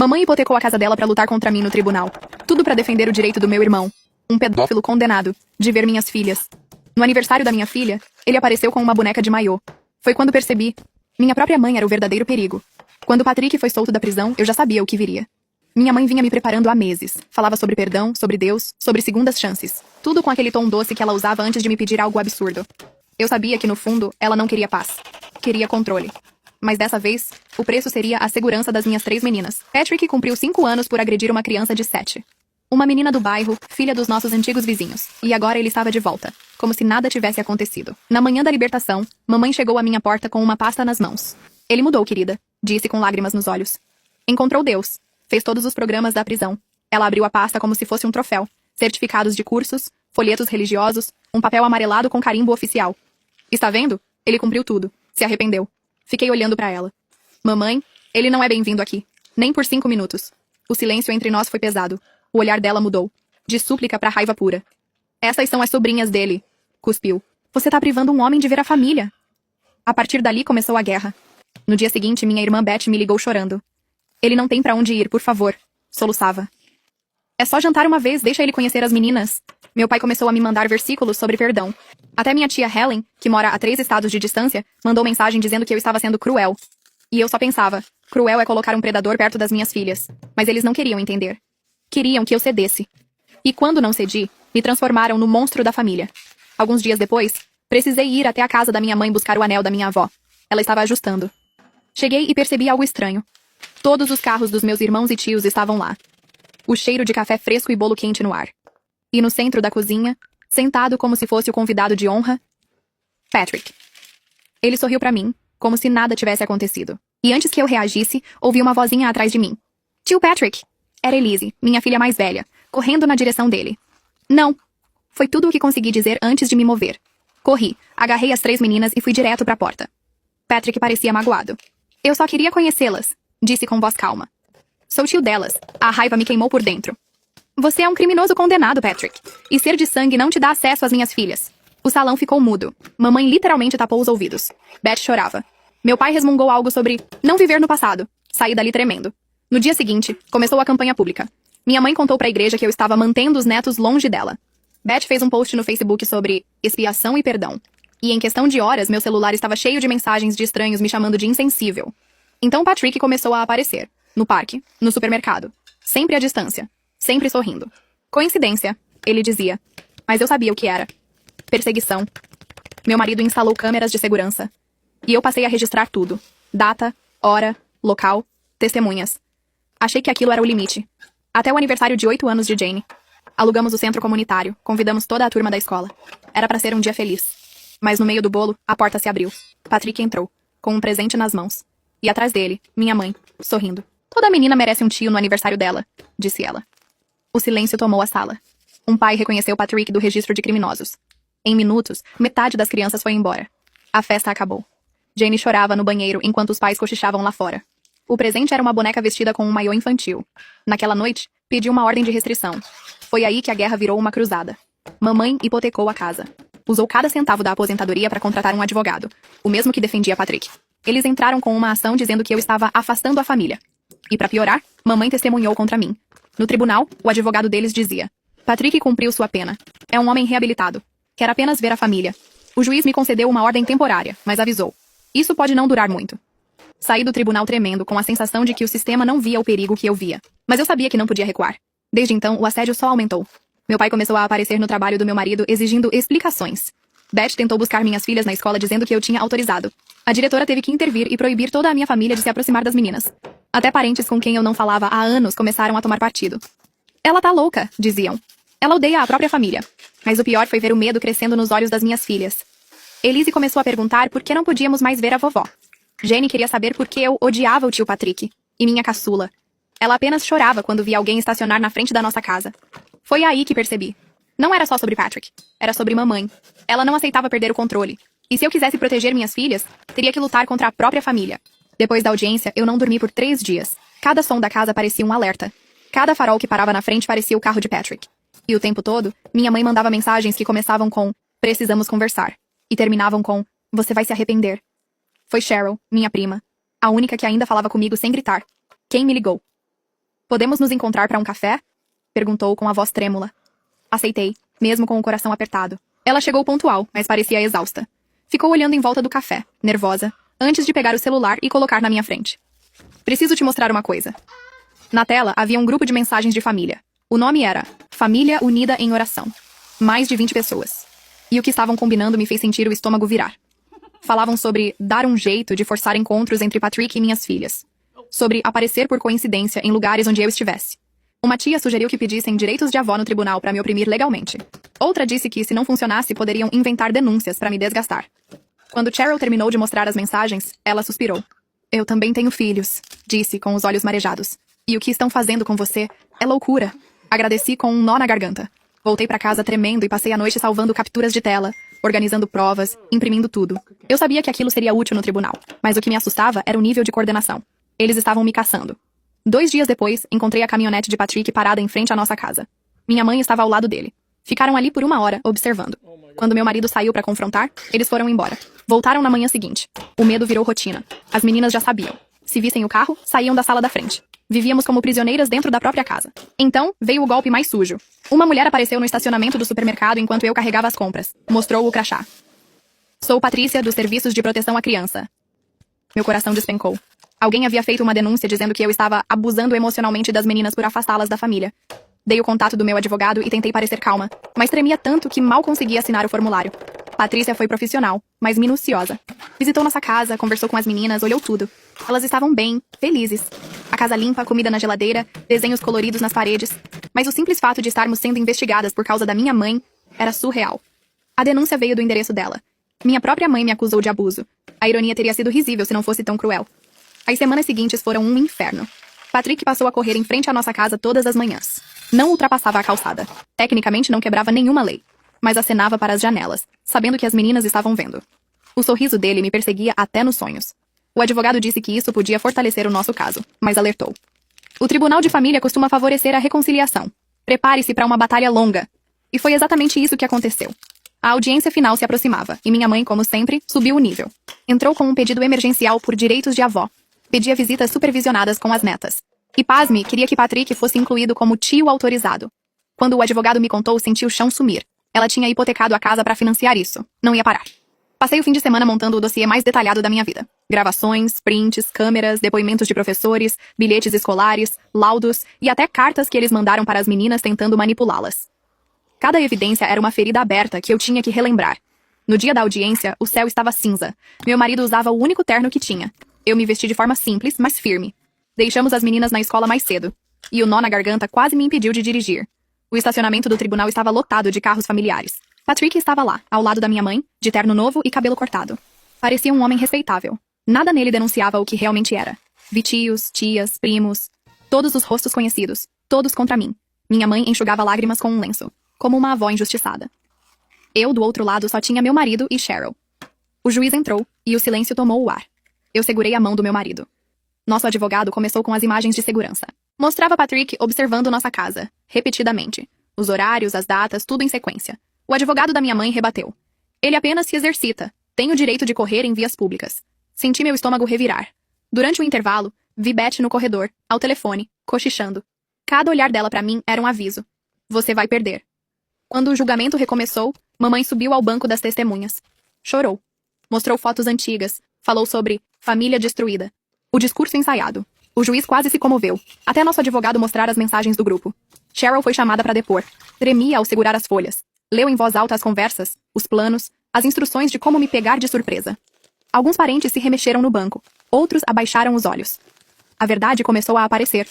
Mamãe hipotecou a casa dela pra lutar contra mim no tribunal. Tudo pra defender o direito do meu irmão, um pedófilo condenado, de ver minhas filhas. No aniversário da minha filha, ele apareceu com uma boneca de maiô. Foi quando percebi. Minha própria mãe era o verdadeiro perigo. Quando Patrick foi solto da prisão, eu já sabia o que viria. Minha mãe vinha me preparando há meses. Falava sobre perdão, sobre Deus, sobre segundas chances. Tudo com aquele tom doce que ela usava antes de me pedir algo absurdo. Eu sabia que, no fundo, ela não queria paz. Queria controle. Mas dessa vez, o preço seria a segurança das minhas 3 meninas. Patrick cumpriu 5 anos por agredir uma criança de 7. Uma menina do bairro, filha dos nossos antigos vizinhos. E agora ele estava de volta, como se nada tivesse acontecido. Na manhã da libertação, mamãe chegou à minha porta com uma pasta nas mãos. Ele mudou, querida, disse com lágrimas nos olhos. Encontrou Deus. Fez todos os programas da prisão. Ela abriu a pasta como se fosse um troféu. Certificados de cursos, folhetos religiosos, um papel amarelado com carimbo oficial. Está vendo? Ele cumpriu tudo. Se arrependeu. Fiquei olhando pra ela. Mamãe, ele não é bem-vindo aqui. Nem por 5 minutos. O silêncio entre nós foi pesado. O olhar dela mudou. De súplica pra raiva pura. Essas são as sobrinhas dele. Cuspiu. Você tá privando um homem de ver a família. A partir dali começou a guerra. No dia seguinte, minha irmã Beth me ligou chorando. Ele não tem pra onde ir, por favor. Soluçava. É só jantar uma vez, deixa ele conhecer as meninas. Meu pai começou a me mandar versículos sobre perdão. Até minha tia Helen, que mora a 3 estados de distância, mandou mensagem dizendo que eu estava sendo cruel. E eu só pensava, cruel é colocar um predador perto das minhas filhas. Mas eles não queriam entender. Queriam que eu cedesse. E quando não cedi, me transformaram no monstro da família. Alguns dias depois, precisei ir até a casa da minha mãe buscar o anel da minha avó. Ela estava ajustando. Cheguei e percebi algo estranho. Todos os carros dos meus irmãos e tios estavam lá. O cheiro de café fresco e bolo quente no ar. E no centro da cozinha, sentado como se fosse o convidado de honra, Patrick. Ele sorriu pra mim, como se nada tivesse acontecido. E antes que eu reagisse, ouvi uma vozinha atrás de mim. Tio Patrick! Era Elise, minha filha mais velha, correndo na direção dele. Não! Foi tudo o que consegui dizer antes de me mover. Corri, agarrei as 3 meninas e fui direto pra porta. Patrick parecia magoado. Eu só queria conhecê-las, disse com voz calma. Sou tio delas. A raiva me queimou por dentro. Você é um criminoso condenado, Patrick. E ser de sangue não te dá acesso às minhas filhas. O salão ficou mudo. Mamãe literalmente tapou os ouvidos. Beth chorava. Meu pai resmungou algo sobre não viver no passado. Saí dali tremendo. No dia seguinte, começou a campanha pública. Minha mãe contou pra igreja que eu estava mantendo os netos longe dela. Beth fez um post no Facebook sobre expiação e perdão. E em questão de horas, meu celular estava cheio de mensagens de estranhos me chamando de insensível. Então Patrick começou a aparecer. No parque, no supermercado. Sempre à distância. Sempre sorrindo. Coincidência, ele dizia. Mas eu sabia o que era. Perseguição. Meu marido instalou câmeras de segurança. E eu passei a registrar tudo. Data, hora, local, testemunhas. Achei que aquilo era o limite. Até o aniversário de 8 anos de Jane. Alugamos o centro comunitário, convidamos toda a turma da escola. Era pra ser um dia feliz. Mas no meio do bolo, a porta se abriu. Patrick entrou, com um presente nas mãos. E atrás dele, minha mãe, sorrindo. Toda menina merece um tio no aniversário dela, disse ela. O silêncio tomou a sala. Um pai reconheceu Patrick do registro de criminosos. Em minutos, metade das crianças foi embora. A festa acabou. Jane chorava no banheiro enquanto os pais cochichavam lá fora. O presente era uma boneca vestida com um maiô infantil. Naquela noite, pediu uma ordem de restrição. Foi aí que a guerra virou uma cruzada. Mamãe hipotecou a casa. Usou cada centavo da aposentadoria para contratar um advogado, o mesmo que defendia Patrick. Eles entraram com uma ação dizendo que eu estava afastando a família. E pra piorar, mamãe testemunhou contra mim. No tribunal, o advogado deles dizia: Patrick cumpriu sua pena. É um homem reabilitado. Quer apenas ver a família. O juiz me concedeu uma ordem temporária, mas avisou. Isso pode não durar muito. Saí do tribunal tremendo, com a sensação de que o sistema não via o perigo que eu via. Mas eu sabia que não podia recuar. Desde então, o assédio só aumentou. Meu pai começou a aparecer no trabalho do meu marido exigindo explicações. Beth tentou buscar minhas filhas na escola dizendo que eu tinha autorizado. A diretora teve que intervir e proibir toda a minha família de se aproximar das meninas. Até parentes com quem eu não falava há anos começaram a tomar partido. Ela tá louca, diziam. Ela odeia a própria família. Mas o pior foi ver o medo crescendo nos olhos das minhas filhas. Elise começou a perguntar por que não podíamos mais ver a vovó. Jane queria saber por que eu odiava o tio Patrick. E minha caçula. Ela apenas chorava quando via alguém estacionar na frente da nossa casa. Foi aí que percebi. Não era só sobre Patrick. Era sobre mamãe. Ela não aceitava perder o controle. E se eu quisesse proteger minhas filhas, teria que lutar contra a própria família. Depois da audiência, eu não dormi por 3 dias. Cada som da casa parecia um alerta. Cada farol que parava na frente parecia o carro de Patrick. E o tempo todo, minha mãe mandava mensagens que começavam com "Precisamos conversar" e terminavam com "Você vai se arrepender". Foi Cheryl, minha prima, a única que ainda falava comigo sem gritar. Quem me ligou? Podemos nos encontrar para um café? Perguntou com a voz trêmula. Aceitei, mesmo com o coração apertado. Ela chegou pontual, mas parecia exausta. Ficou olhando em volta do café, nervosa, antes de pegar o celular e colocar na minha frente. Preciso te mostrar uma coisa. Na tela havia um grupo de mensagens de família. O nome era Família Unida em Oração. Mais de 20 pessoas. E o que estavam combinando me fez sentir o estômago virar. Falavam sobre dar um jeito de forçar encontros entre Patrick e minhas filhas. Sobre aparecer por coincidência em lugares onde eu estivesse. Uma tia sugeriu que pedissem direitos de avó no tribunal para me oprimir legalmente. Outra disse que, se não funcionasse, poderiam inventar denúncias para me desgastar. Quando Cheryl terminou de mostrar as mensagens, ela suspirou. Eu também tenho filhos, disse com os olhos marejados. E o que estão fazendo com você é loucura. Agradeci com um nó na garganta. Voltei para casa tremendo e passei a noite salvando capturas de tela, organizando provas, imprimindo tudo. Eu sabia que aquilo seria útil no tribunal, mas o que me assustava era o nível de coordenação. Eles estavam me caçando. 2 dias depois, encontrei a caminhonete de Patrick parada em frente à nossa casa. Minha mãe estava ao lado dele. Ficaram ali por 1 hora, observando. Quando meu marido saiu para confrontar, eles foram embora. Voltaram na manhã seguinte. O medo virou rotina. As meninas já sabiam. Se vissem o carro, saíam da sala da frente. Vivíamos como prisioneiras dentro da própria casa. Então, veio o golpe mais sujo. Uma mulher apareceu no estacionamento do supermercado enquanto eu carregava as compras. Mostrou o crachá. Sou Patrícia, dos Serviços de Proteção à Criança. Meu coração despencou. Alguém havia feito uma denúncia dizendo que eu estava abusando emocionalmente das meninas por afastá-las da família. Dei o contato do meu advogado e tentei parecer calma, mas tremia tanto que mal conseguia assinar o formulário. Patrícia foi profissional, mas minuciosa. Visitou nossa casa, conversou com as meninas, olhou tudo. Elas estavam bem, felizes. A casa limpa, comida na geladeira, desenhos coloridos nas paredes. Mas o simples fato de estarmos sendo investigadas por causa da minha mãe era surreal. A denúncia veio do endereço dela. Minha própria mãe me acusou de abuso. A ironia teria sido risível se não fosse tão cruel. As semanas seguintes foram um inferno. Patrick passou a correr em frente à nossa casa todas as manhãs. Não ultrapassava a calçada. Tecnicamente não quebrava nenhuma lei. Mas acenava para as janelas, sabendo que as meninas estavam vendo. O sorriso dele me perseguia até nos sonhos. O advogado disse que isso podia fortalecer o nosso caso, mas alertou. O tribunal de família costuma favorecer a reconciliação. Prepare-se para uma batalha longa. E foi exatamente isso que aconteceu. A audiência final se aproximava, e minha mãe, como sempre, subiu o nível. Entrou com um pedido emergencial por direitos de avó. Pedia visitas supervisionadas com as netas. E pasme, queria que Patrick fosse incluído como tio autorizado. Quando o advogado me contou, senti o chão sumir. Ela tinha hipotecado a casa para financiar isso. Não ia parar. Passei o fim de semana montando o dossiê mais detalhado da minha vida. Gravações, prints, câmeras, depoimentos de professores, bilhetes escolares, laudos e até cartas que eles mandaram para as meninas tentando manipulá-las. Cada evidência era uma ferida aberta que eu tinha que relembrar. No dia da audiência, o céu estava cinza. Meu marido usava o único terno que tinha. Eu me vesti de forma simples, mas firme. Deixamos as meninas na escola mais cedo. E o nó na garganta quase me impediu de dirigir. O estacionamento do tribunal estava lotado de carros familiares. Patrick estava lá, ao lado da minha mãe, de terno novo e cabelo cortado. Parecia um homem respeitável. Nada nele denunciava o que realmente era. Vi tios, tias, primos. Todos os rostos conhecidos. Todos contra mim. Minha mãe enxugava lágrimas com um lenço. Como uma avó injustiçada. Eu, do outro lado, só tinha meu marido e Cheryl. O juiz entrou, e o silêncio tomou o ar. Eu segurei a mão do meu marido. Nosso advogado começou com as imagens de segurança. Mostrava Patrick observando nossa casa, repetidamente. Os horários, as datas, tudo em sequência. O advogado da minha mãe rebateu. Ele apenas se exercita. Tem o direito de correr em vias públicas. Senti meu estômago revirar. Durante o intervalo, vi Beth no corredor, ao telefone, cochichando. Cada olhar dela para mim era um aviso. Você vai perder. Quando o julgamento recomeçou, mamãe subiu ao banco das testemunhas. Chorou. Mostrou fotos antigas. Falou sobre família destruída. O discurso ensaiado. O juiz quase se comoveu, até nosso advogado mostrar as mensagens do grupo. Cheryl foi chamada para depor. Tremia ao segurar as folhas. Leu em voz alta as conversas, os planos, as instruções de como me pegar de surpresa. Alguns parentes se remexeram no banco. Outros abaixaram os olhos. A verdade começou a aparecer.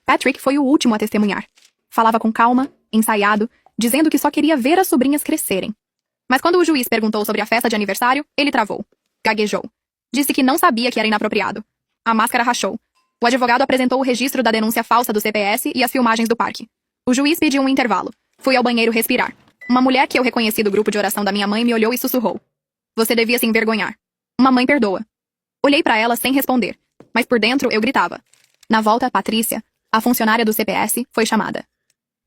Patrick foi o último a testemunhar. Falava com calma, ensaiado, dizendo que só queria ver as sobrinhas crescerem. Mas quando o juiz perguntou sobre a festa de aniversário, ele travou. Gaguejou. Disse que não sabia que era inapropriado. A máscara rachou. O advogado apresentou o registro da denúncia falsa do CPS e as filmagens do parque. O juiz pediu um intervalo. Fui ao banheiro respirar. Uma mulher que eu reconheci do grupo de oração da minha mãe me olhou e sussurrou. Você devia se envergonhar. Uma mãe perdoa. Olhei para ela sem responder, mas por dentro eu gritava. Na volta, Patrícia, a funcionária do CPS, foi chamada.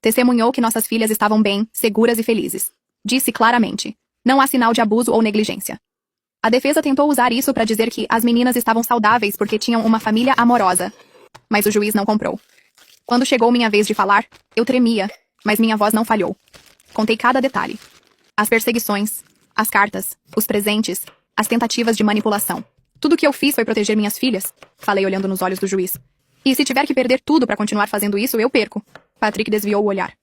Testemunhou que nossas filhas estavam bem, seguras e felizes. Disse claramente. Não há sinal de abuso ou negligência. A defesa tentou usar isso para dizer que as meninas estavam saudáveis porque tinham uma família amorosa. Mas o juiz não comprou. Quando chegou minha vez de falar, eu tremia, mas minha voz não falhou. Contei cada detalhe. As perseguições, as cartas, os presentes, as tentativas de manipulação. Tudo o que eu fiz foi proteger minhas filhas, falei olhando nos olhos do juiz. E se tiver que perder tudo para continuar fazendo isso, eu perco. Patrick desviou o olhar.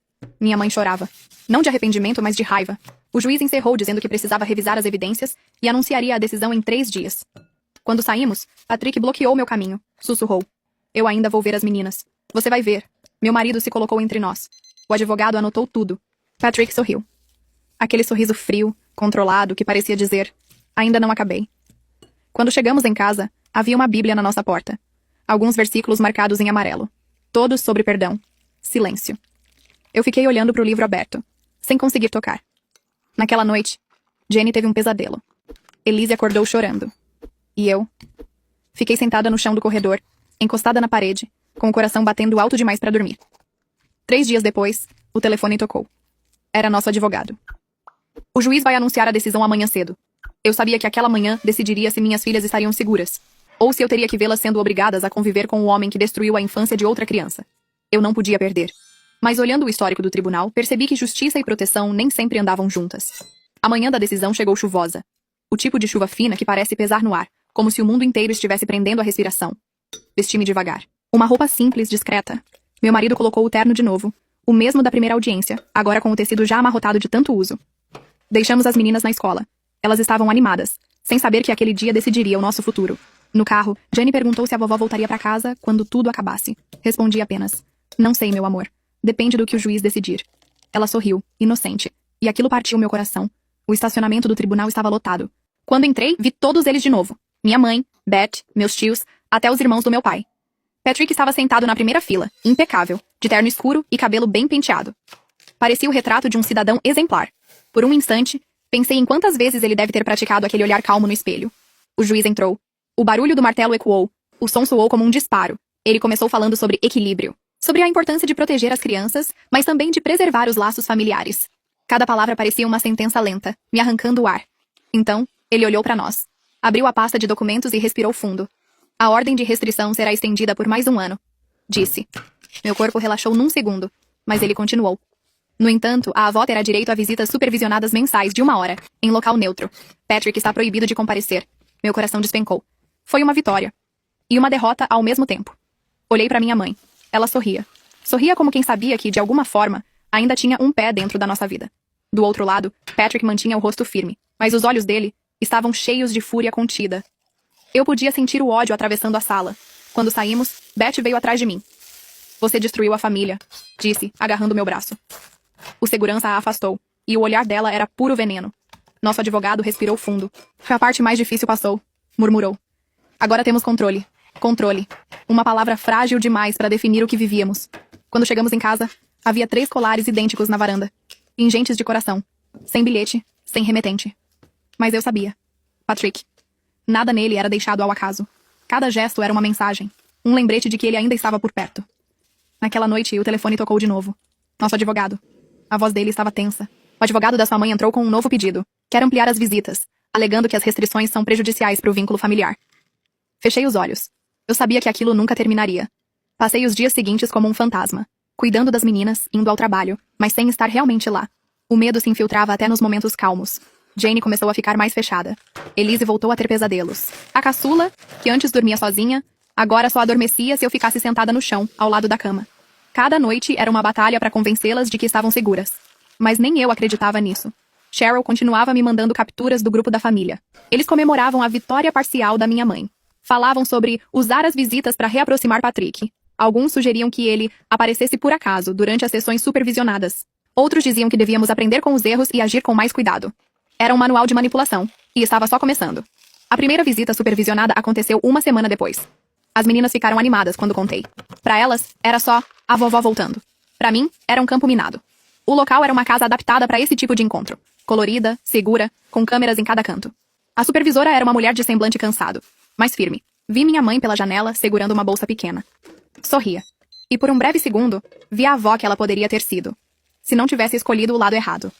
Minha mãe chorava. Não de arrependimento, mas de raiva. O juiz encerrou dizendo que precisava revisar as evidências e anunciaria a decisão em 3 dias. Quando saímos, Patrick bloqueou meu caminho. Sussurrou. Eu ainda vou ver as meninas. Você vai ver. Meu marido se colocou entre nós. O advogado anotou tudo. Patrick sorriu. Aquele sorriso frio, controlado, que parecia dizer: ainda não acabei. Quando chegamos em casa, havia uma Bíblia na nossa porta. Alguns versículos marcados em amarelo. Todos sobre perdão. Silêncio. Eu fiquei olhando para o livro aberto, sem conseguir tocar. Naquela noite, Jenny teve um pesadelo. Elise acordou chorando. E eu? Fiquei sentada no chão do corredor, encostada na parede, com o coração batendo alto demais para dormir. 3 dias depois, o telefone tocou. Era nosso advogado. O juiz vai anunciar a decisão amanhã cedo. Eu sabia que aquela manhã decidiria se minhas filhas estariam seguras, ou se eu teria que vê-las sendo obrigadas a conviver com o homem que destruiu a infância de outra criança. Eu não podia perder. Mas olhando o histórico do tribunal, percebi que justiça e proteção nem sempre andavam juntas. A manhã da decisão chegou chuvosa. O tipo de chuva fina que parece pesar no ar, como se o mundo inteiro estivesse prendendo a respiração. Vesti-me devagar. Uma roupa simples, discreta. Meu marido colocou o terno de novo, o mesmo da primeira audiência, agora com o tecido já amarrotado de tanto uso. Deixamos as meninas na escola. Elas estavam animadas, sem saber que aquele dia decidiria o nosso futuro. No carro, Jenny perguntou se a vovó voltaria para casa quando tudo acabasse. Respondi apenas: não sei, meu amor. Depende do que o juiz decidir. Ela sorriu, inocente, e aquilo partiu meu coração. O estacionamento do tribunal estava lotado. Quando entrei, vi todos eles de novo. Minha mãe, Beth, meus tios, até os irmãos do meu pai. Patrick estava sentado na primeira fila, impecável, de terno escuro e cabelo bem penteado. Parecia o retrato de um cidadão exemplar. Por um instante, pensei em quantas vezes ele deve ter praticado aquele olhar calmo no espelho. O juiz entrou. O barulho do martelo ecoou. O som soou como um disparo. Ele começou falando sobre equilíbrio. Sobre a importância de proteger as crianças, mas também de preservar os laços familiares. Cada palavra parecia uma sentença lenta, me arrancando o ar. Então, ele olhou para nós. Abriu a pasta de documentos e respirou fundo. A ordem de restrição será estendida por mais 1 ano, disse. Meu corpo relaxou num segundo, mas ele continuou. No entanto, a avó terá direito a visitas supervisionadas mensais de 1 hora, em local neutro. Patrick está proibido de comparecer. Meu coração despencou. Foi uma vitória. E uma derrota ao mesmo tempo. Olhei para minha mãe. Ela sorria. Sorria como quem sabia que, de alguma forma, ainda tinha um pé dentro da nossa vida. Do outro lado, Patrick mantinha o rosto firme, mas os olhos dele estavam cheios de fúria contida. Eu podia sentir o ódio atravessando a sala. Quando saímos, Beth veio atrás de mim. Você destruiu a família, disse, agarrando meu braço. O segurança a afastou, e o olhar dela era puro veneno. Nosso advogado respirou fundo. A parte mais difícil passou, murmurou. Agora temos controle. Controle. Uma palavra frágil demais para definir o que vivíamos. Quando chegamos em casa, havia 3 colares idênticos na varanda. Pingentes de coração. Sem bilhete, sem remetente. Mas eu sabia. Patrick. Nada nele era deixado ao acaso. Cada gesto era uma mensagem. Um lembrete de que ele ainda estava por perto. Naquela noite, o telefone tocou de novo. Nosso advogado. A voz dele estava tensa. O advogado da sua mãe entrou com um novo pedido. Quer ampliar as visitas, alegando que as restrições são prejudiciais para o vínculo familiar. Fechei os olhos. Eu sabia que aquilo nunca terminaria. Passei os dias seguintes como um fantasma, cuidando das meninas, indo ao trabalho, mas sem estar realmente lá. O medo se infiltrava até nos momentos calmos. Jane começou a ficar mais fechada. Elise voltou a ter pesadelos. A caçula, que antes dormia sozinha, agora só adormecia se eu ficasse sentada no chão, ao lado da cama. Cada noite era uma batalha para convencê-las de que estavam seguras. Mas nem eu acreditava nisso. Cheryl continuava me mandando capturas do grupo da família. Eles comemoravam a vitória parcial da minha mãe. Falavam sobre usar as visitas para reaproximar Patrick. Alguns sugeriam que ele aparecesse por acaso, durante as sessões supervisionadas. Outros diziam que devíamos aprender com os erros e agir com mais cuidado. Era um manual de manipulação, e estava só começando. A primeira visita supervisionada aconteceu 1 semana depois. As meninas ficaram animadas quando contei. Para elas, era só a vovó voltando. Para mim, era um campo minado. O local era uma casa adaptada para esse tipo de encontro. Colorida, segura, com câmeras em cada canto. A supervisora era uma mulher de semblante cansado, mas firme. Vi minha mãe pela janela, segurando uma bolsa pequena. Sorria. E por um breve segundo, vi a avó que ela poderia ter sido, se não tivesse escolhido o lado errado.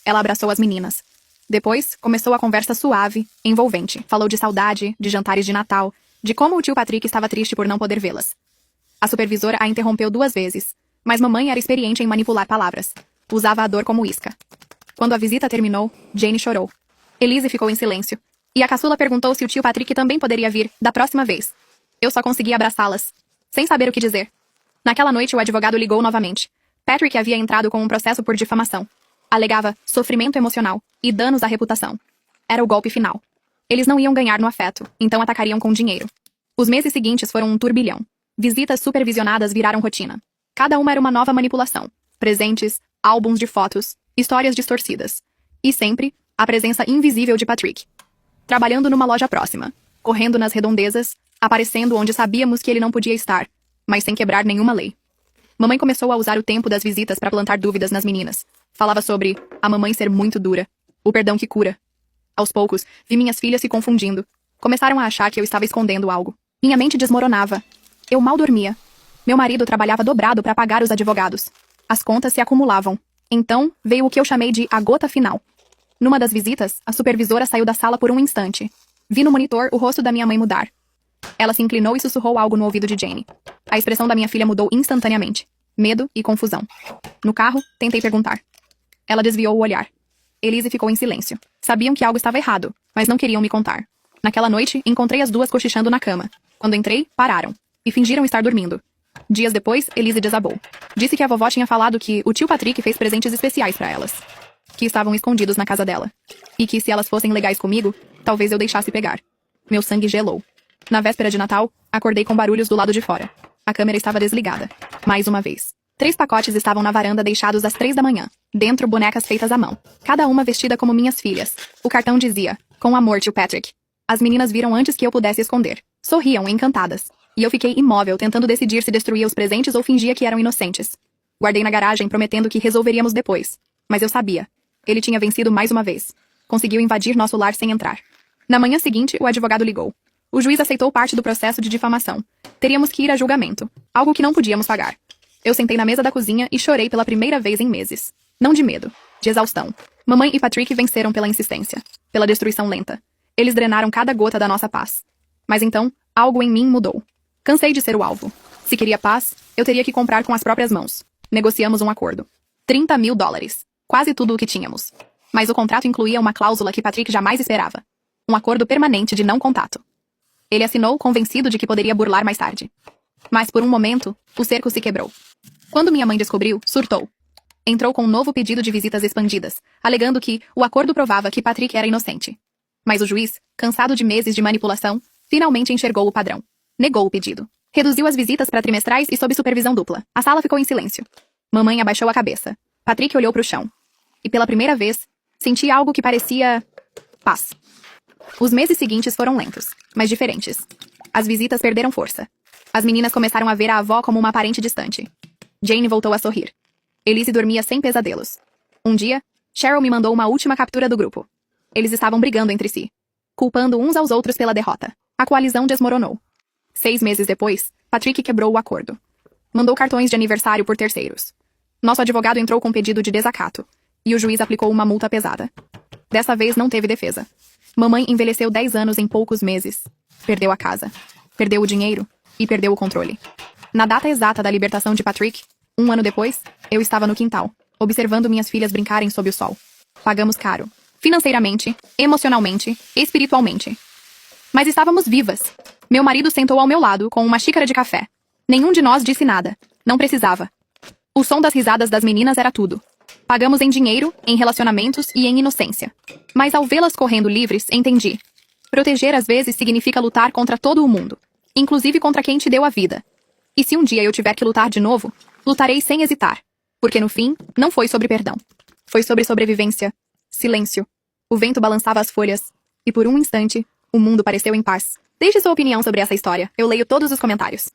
Ela abraçou as meninas. Depois, começou a conversa suave, envolvente. Falou de saudade, de jantares de Natal, de como o tio Patrick estava triste por não poder vê-las. A supervisora a interrompeu 2 vezes, mas mamãe era experiente em manipular palavras. Usava a dor como isca. Quando a visita terminou, Jane chorou. Elise ficou em silêncio. E a caçula perguntou se o tio Patrick também poderia vir, da próxima vez. Eu só consegui abraçá-las, sem saber o que dizer. Naquela noite, o advogado ligou novamente. Patrick havia entrado com um processo por difamação. Alegava sofrimento emocional e danos à reputação. Era o golpe final. Eles não iam ganhar no afeto, então atacariam com dinheiro. Os meses seguintes foram um turbilhão. Visitas supervisionadas viraram rotina. Cada uma era uma nova manipulação. Presentes, álbuns de fotos, histórias distorcidas. E sempre, a presença invisível de Patrick. Trabalhando numa loja próxima, correndo nas redondezas, aparecendo onde sabíamos que ele não podia estar, mas sem quebrar nenhuma lei. Mamãe começou a usar o tempo das visitas para plantar dúvidas nas meninas. Falava sobre a mamãe ser muito dura, o perdão que cura. Aos poucos, vi minhas filhas se confundindo. Começaram a achar que eu estava escondendo algo. Minha mente desmoronava. Eu mal dormia. Meu marido trabalhava dobrado para pagar os advogados. As contas se acumulavam. Então, veio o que eu chamei de a gota final. Numa das visitas, a supervisora saiu da sala por um instante. Vi no monitor o rosto da minha mãe mudar. Ela se inclinou e sussurrou algo no ouvido de Jane. A expressão da minha filha mudou instantaneamente. Medo e confusão. No carro, tentei perguntar. Ela desviou o olhar. Elise ficou em silêncio. Sabiam que algo estava errado, mas não queriam me contar. Naquela noite, encontrei as duas cochichando na cama. Quando entrei, pararam. E fingiram estar dormindo. Dias depois, Elise desabou. Disse que a vovó tinha falado que o tio Patrick fez presentes especiais para elas. Que estavam escondidos na casa dela. E que se elas fossem legais comigo, talvez eu deixasse pegar. Meu sangue gelou. Na véspera de Natal, acordei com barulhos do lado de fora. A câmera estava desligada. Mais uma vez. 3 pacotes estavam na varanda deixados às 3 da manhã. Dentro, bonecas feitas à mão. Cada uma vestida como minhas filhas. O cartão dizia, com amor, tio Patrick. As meninas viram antes que eu pudesse esconder. Sorriam, encantadas. E eu fiquei imóvel, tentando decidir se destruía os presentes ou fingia que eram inocentes. Guardei na garagem, prometendo que resolveríamos depois. Mas eu sabia. Ele tinha vencido mais uma vez. Conseguiu invadir nosso lar sem entrar. Na manhã seguinte, o advogado ligou. O juiz aceitou parte do processo de difamação. Teríamos que ir a julgamento. Algo que não podíamos pagar. Eu sentei na mesa da cozinha e chorei pela primeira vez em meses. Não de medo, de exaustão. Mamãe e Patrick venceram pela insistência. Pela destruição lenta. Eles drenaram cada gota da nossa paz. Mas então, algo em mim mudou. Cansei de ser o alvo. Se queria paz, eu teria que comprar com as próprias mãos. Negociamos um acordo. $30.000. Quase tudo o que tínhamos. Mas o contrato incluía uma cláusula que Patrick jamais esperava. Um acordo permanente de não contato. Ele assinou, convencido de que poderia burlar mais tarde. Mas por um momento, o cerco se quebrou. Quando minha mãe descobriu, surtou. Entrou com um novo pedido de visitas expandidas, alegando que o acordo provava que Patrick era inocente. Mas o juiz, cansado de meses de manipulação, finalmente enxergou o padrão. Negou o pedido. Reduziu as visitas para trimestrais e sob supervisão dupla. A sala ficou em silêncio. Mamãe abaixou a cabeça. Patrick olhou para o chão. E pela primeira vez, senti algo que parecia... paz. Os meses seguintes foram lentos, mas diferentes. As visitas perderam força. As meninas começaram a ver a avó como uma parente distante. Jane voltou a sorrir. Elise dormia sem pesadelos. Um dia, Cheryl me mandou uma última captura do grupo. Eles estavam brigando entre si, culpando uns aos outros pela derrota. A coalizão desmoronou. 6 meses depois, Patrick quebrou o acordo. Mandou cartões de aniversário por terceiros. Nosso advogado entrou com pedido de desacato, e o juiz aplicou uma multa pesada. Dessa vez não teve defesa. Mamãe envelheceu 10 anos em poucos meses. Perdeu a casa. Perdeu o dinheiro. E perdeu o controle. Na data exata da libertação de Patrick, 1 ano depois, eu estava no quintal, observando minhas filhas brincarem sob o sol. Pagamos caro. Financeiramente, emocionalmente, espiritualmente. Mas estávamos vivas. Meu marido sentou ao meu lado com uma xícara de café. Nenhum de nós disse nada. Não precisava. O som das risadas das meninas era tudo. Pagamos em dinheiro, em relacionamentos e em inocência. Mas ao vê-las correndo livres, entendi. Proteger às vezes significa lutar contra todo o mundo. Inclusive contra quem te deu a vida. E se um dia eu tiver que lutar de novo, lutarei sem hesitar. Porque no fim, não foi sobre perdão. Foi sobre sobrevivência. Silêncio. O vento balançava as folhas. E por um instante, o mundo pareceu em paz. Deixe sua opinião sobre essa história. Eu leio todos os comentários.